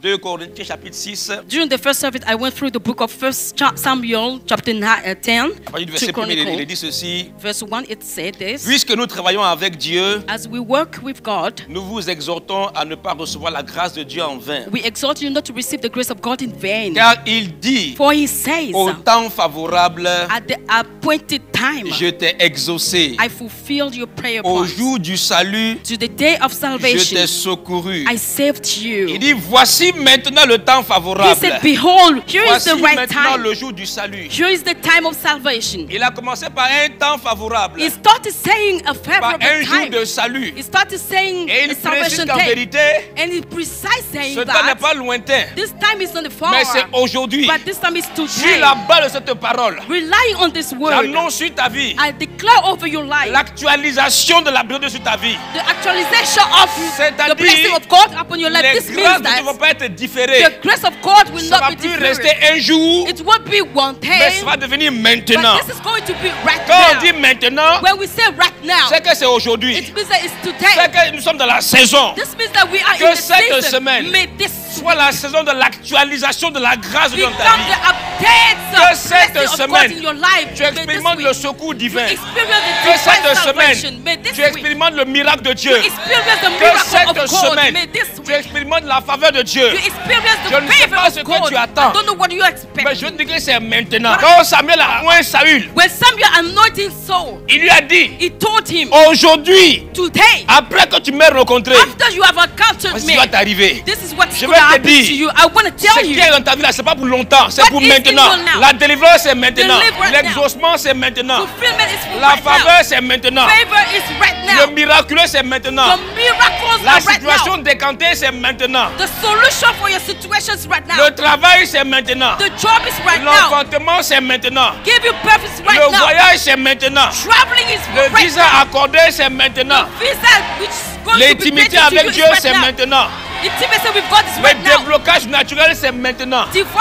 2 Corinthiens chapitre 6. During the first service, I went through the book of 1 Samuel, chapter 10. À partir du verset 1, il dit ceci. Verse 1, it said this. Puisque nous travaillons avec Dieu, as we work with God, nous vous exhortons à ne pas recevoir la grâce de Dieu en vain. We exhort you not to receive the grace of God in vain. Car il dit, for he says, au temps favorable, at the appointed time, je t'ai exaucé. I fulfilled your prayer Au points. jour du salut, to the day of salvation, je t'ai secouru. I saved you. Il dit, voici maintenant le temps favorable. He said, behold, here voici is the right maintenant time. le jour du salut. Here is the time of salvation. Il a commencé par un temps favorable. He started saying a Par favorable un jour time. de salut. He started saying Et a il précise salvation qu'en day. vérité, And he precise saying ce temps n'est that pas lointain, this time is not far, mais c'est aujourd'hui. but this time is Sur today. la base de cette parole, Relying on this word, j'annonce sur ta vie I declare over your life l'actualisation de la bénédiction sur ta vie. the actualization of the C'est-à-dire, blessing of God upon your life. les This grâces means ne vont that pas être différées. the grace of God will Ça not va be plus different. rester un jour, It won't be one mais day, ça va devenir but maintenant. this is going to be right Quand on dit now. maintenant, When we say right now, c'est que c'est aujourd'hui. it means that it's C'est today. que nous sommes dans la saison. This means that we are Que in the cette season. semaine May this soit la saison de l'actualisation de la grâce de Dieu dans ta become vie. the updates Que of cette blessing of God semaine, in your life. Tu May this expérimentes week le secours divin. experience the Que divine cette salvation. semaine, May this tu week expérimentes le miracle de Dieu. experience the Que miracle of cette God. semaine, May this tu week expérimentes la faveur de Dieu. you experience the Je ne sais favor pas of ce que God. tu attends. I don't know what you expect. Mais je te dis que c'est maintenant. Quand Samuel a oint Saül, When Samuel anointed Saul, il lui a dit, he told him, aujourd'hui, today, après que tu m'aies rencontré, after you have encountered voici ce me, qui va t'arriver. this is what's Je going to vais te happen dire, to you. I want to Ce tell qui you. est dans ta vie là, c'est pas pour longtemps, c'est What pour is in maintenant. your now? La délivrance c'est maintenant. Deliverance now. L'exaucement c'est maintenant. Fulfillment is for La right faveur c'est maintenant. now. Favor is right Le now. miraculeux c'est maintenant. The miracles La are right situation now. décantée c'est maintenant. The solution for your situation is right now. Le travail c'est maintenant. The job is right now. L'enfantement c'est maintenant. Give you birth is right Le now. voyage c'est maintenant. Traveling is Le right visa now. accordé c'est maintenant. Visa which is going to be L'intimité granted to avec you Dieu is right c'est now. maintenant. Intimacy with God is Le right now. déblocage naturel c'est maintenant. Divine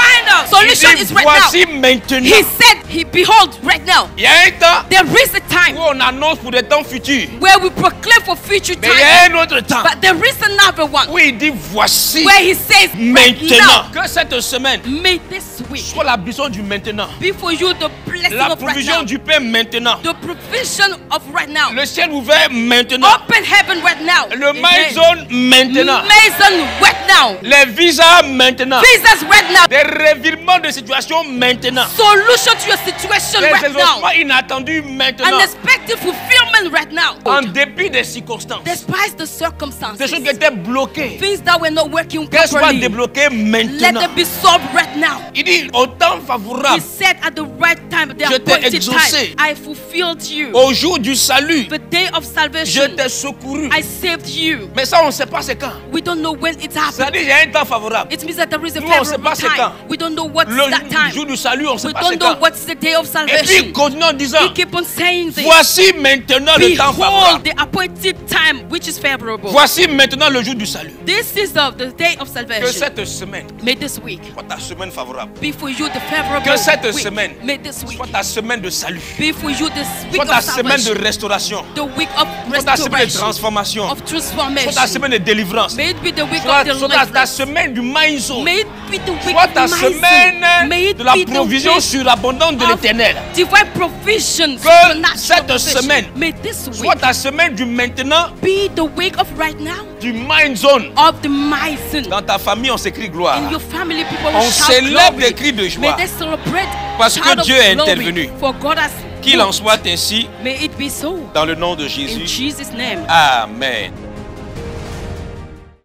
Il solution dit, is right voici now. maintenant. He said, behold, right now. Il y a un temps There is a time où on annonce pour des temps futurs. where we proclaim for future Mais il y a time. un autre temps But there is another one où il dit voici where he says, right maintenant. now. Que cette semaine May this week soit la bénédiction du maintenant. be for you the blessing La of right provision now. du pain maintenant. The provision of right now. Le ciel ouvert maintenant. Open heaven right now. Le Amen. my zone maintenant. Mason right now. Les visas maintenant. Jesus right now. Des revirements de situation maintenant. Solution to your situation Des right exaucements now. inattendus maintenant. Unexpected fulfillment right now. En dépit des circonstances. Despite the Des circumstances. choses qui étaient bloquées. Things that were not working Qu'elles soient properly. débloquées Let maintenant. them be solved right now. Il dit au temps He favorable. said at the right time, the Je t'ai appointed exaucé. time, I fulfilled you. Au jour du salut. The day of Je salvation, t'ai secouru. I saved you. Mais ça, on ne sait pas c'est quand. We don't know when it happened. C'est-à-dire qu'il y a un temps favorable. It means that there is a Nous, on sait favorable pas c'est quand. time. We don't know what's Le that time. jour du salut, on ne sait We pas c'est don't know quand. what's the day of Et puis, salvation. il continue en disant, We keep on saying this. voici maintenant le temps Behold favorable. the appointed time which is favorable. Voici maintenant le jour du salut. This is the day of Que salvation. cette semaine May this week soit ta semaine favorable. be for you the favorable Que cette week. semaine May this week soit ta semaine de salut. be for you this week Soit ta of semaine de salvation. restauration. The week of Soit ta semaine de restoration. transformation. Of Soit ta transformation. semaine de délivrance. May it be the week Soit of ta deliverance. semaine du maïso. May it be the week Soit of ta Maison. semaine May it de la be the provision week surabondante de of l'éternel. divine provision. Que supernatural cette provision. semaine May this Soit week ta semaine du maintenant, be the week of right now du mind zone. of the Maison. Dans ta famille, on s'écrit gloire. In your family, people will On shout célèbre glory. des cris de May joie. they celebrate Parce que shout of Dieu est glory. intervenu. For God has Qu'il en moved. soit ainsi, May it be so. dans le nom de In Jésus. Jesus' name. Amen.